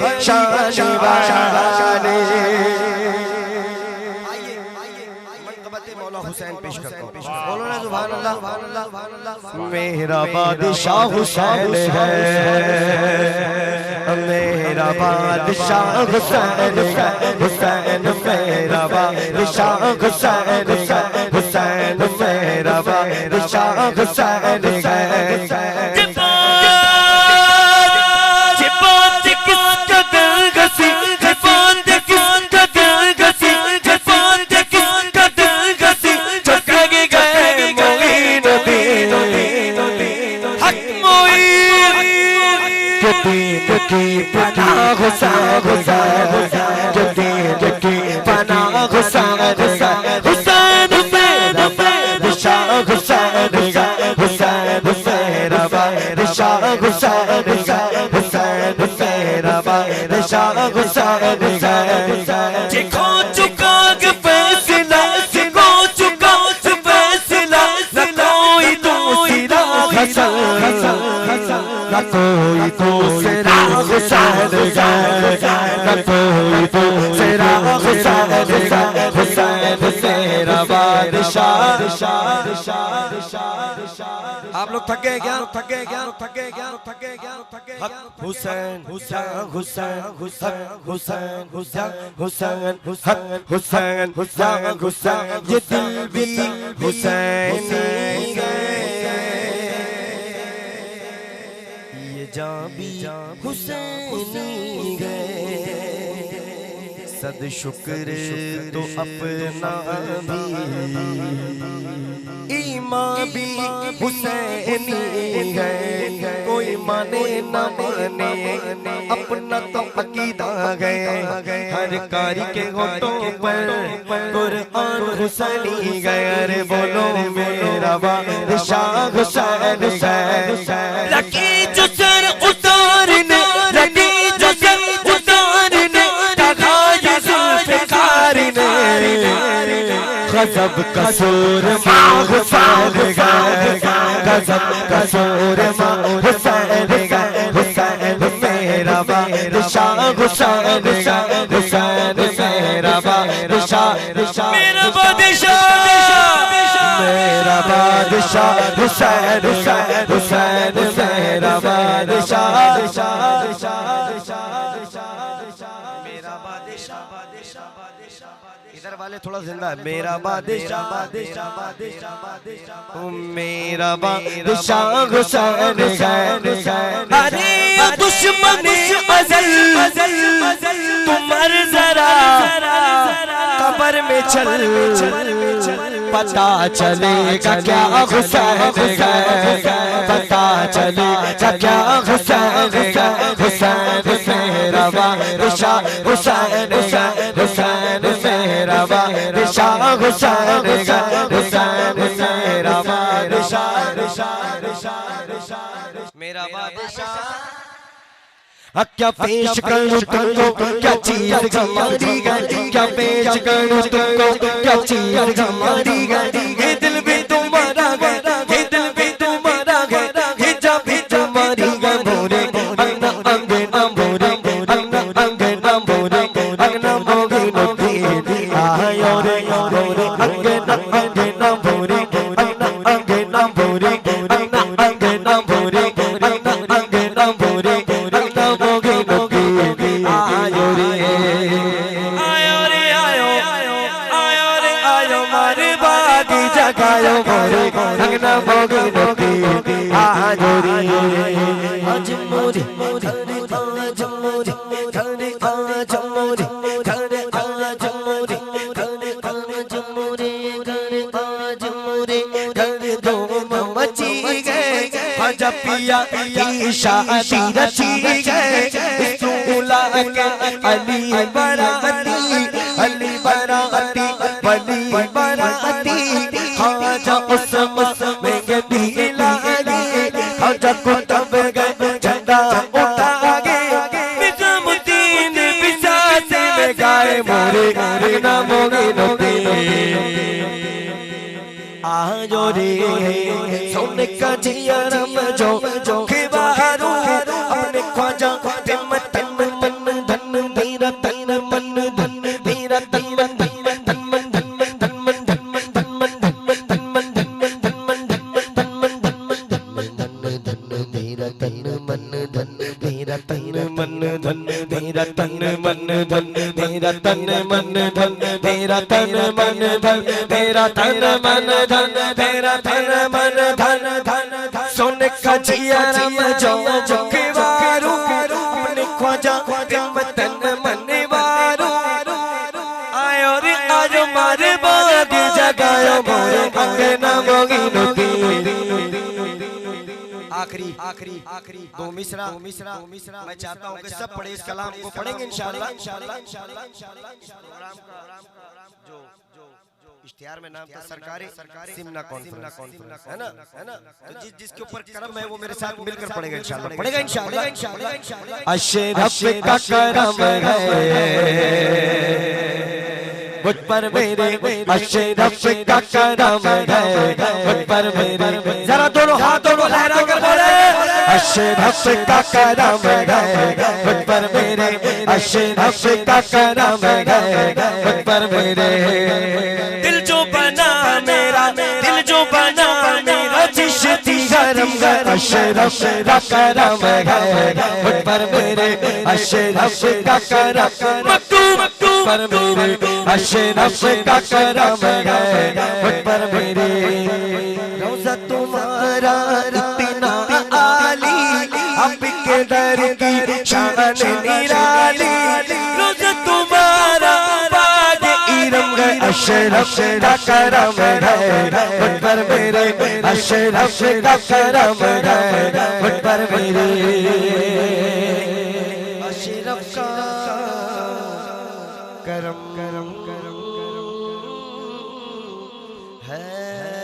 शान वाले। हुसैन पेश करता हूं, बोलो ना सुभान अल्लाह। मेरा बादशाह हुसैन है, मेरा बादशाह हुसैन है, हुसैन मेरा बादशाह हुसैन है, हुसैन मेरा बादशाह हुसैन है। की पनाह हुसैन हुसैन, जो दीन की पनाह हुसैन हुसैन मेरा बादशाह हुसैन है, हुसैन मेरा बादशाह हुसैन है, हुसैन मेरा बादशाह हुसैन है। देखो चुका के फैसला, देखो चुका के फैसला, न कोई दूसरा हसन, न कोई दूसरा हुसैन है, न कोई दूसरा हुसैन है, हुसैन मेरा बादशाह। आप लोग थक गए क्या? थक गए क्या? थक गए क्या? थक गए क्या? थक गए क्या? हुसैन हुसैन हुसैन हुसैन हुसैन हुसैन हुसैन हुसैन हुसैन हुसैन, ये दिल भी हुसैनी है, ये जान भी हुसैनी है। सद शुक्र तो अपना भी, ईमान भी हुसैनी है, कोई माने न माने अपना तो अकीदा है। हर कारी के होठों पर कुरान हुसैनी है। अरे बोलो मेरा बादशाह हुसैन है। लकी जो सर उतारने, लकी जो सर उतारने, गजब कसूर माँ हुसैन है, गजब कसूर माँ हुसैन है, हुसैन मेरा बादशाह हुसैन है, हुसैन मेरा बादशाह, मेरा बादशाह, मेरा बादशाह हुसैन है, हुसैन मेरा बादशाह, मेरा बादशाह। इधर वाले थोड़ा जिंदा है। मेरा बादशाह बादशाह बादशाह बादशाह, मेरा बादशाह हुसैन है। अरे दुश्मन अज़ल तू मर जरा, कब्र में चल पता चलेगा क्या हुसैन है, पता चलेगा क्या हुसैन है, हुसैन मेरा बादशाह हुसैन है, हुसैन मेरा बादशाह हुसैन है, हुसैन मेरा बादशाह, मेरा बादशाह। क्या पेश करूं तुमको, क्या चीज हमारी है, क्या पेश करूं तुमको, क्या चीज हमारी है। ये दिल भी तुम्हारा है, ये दिल भी तुम्हारा है, ये जब भी तुम्हारी है। मोरे अंगना अंगना मोरे अंगना अंगना मोरे अंगना मोगे नोती आयो रे मोरे अंगना अंगना मोरे अंगना अंगना मोरे अंगना अंगना मोरे अंगना अंगना मोरे जगायो मोरे अंगना मोगे नोती आजो रे। आज मोरे आज मोरे आज मोरे आज मोरे आज मोरे आज मोरे दो मची गए। आज पिया की शादी रची गए, सूला के अली बराती, अली बराती बली बराती। खाजा उस में गदी लाली, खाजा कुतुब गए झंडा उठा गए। निजामुद्दीन बिसासे में गाए मोरे अंगना मोगे नोती आजो रे। सोने का जियरम जो खिबारू अपने ख्वाजा तन मन मन धन, मेरा तन मन धन, मेरा तन मन धन, मेरा तन मन धन, मेरा तन मन धन, मेरा तन मन धन, मेरा तन मन धन धन। सोने का जिया जो वारू अपने ख्वाजा तन मन वारू आयो रे आज मारे बाद जगायो मोरे अंगना मोगिनो की। आखिरी दो मिसरा मैं चाहता हूँ कि सब पढ़े इस कलाम को पढ़ेंगे इंशाअल्लाह। जो इश्तिहार में नाम था सरकारी सिमना कॉन्फ्रेंस है ना तो जिसके ऊपर करम है वो मेरे साथ मिलकर पढ़ेगा इंशाअल्लाह। अशरफ का करम है मुझ पर मेरे, अशरफ का करम है मुझ पर मेरे। जरा दोनों हाथों को लहरा कर बोले अशरफ का करम है मुझ पर मेरे, अशरफ का करम है मुझ पर मेरे। दिल जो बना मेरा, दिल जो बना मेरा चिश्ती गरम है, अशरफ का करम है मुझ पर मेरे, अशरफ का करम पर मेरे, अशरफ का करम है मुझ पर मेरे। रोज़ा तुम्हारा इतना आली, आपके दर की शान निराली। रोज़ा तुम्हारा बाग इरम है, अशरफ का करम है मुझ पर मेरे, अशरफ का करम है मुझ पर मेरे। अशरफ का करम है।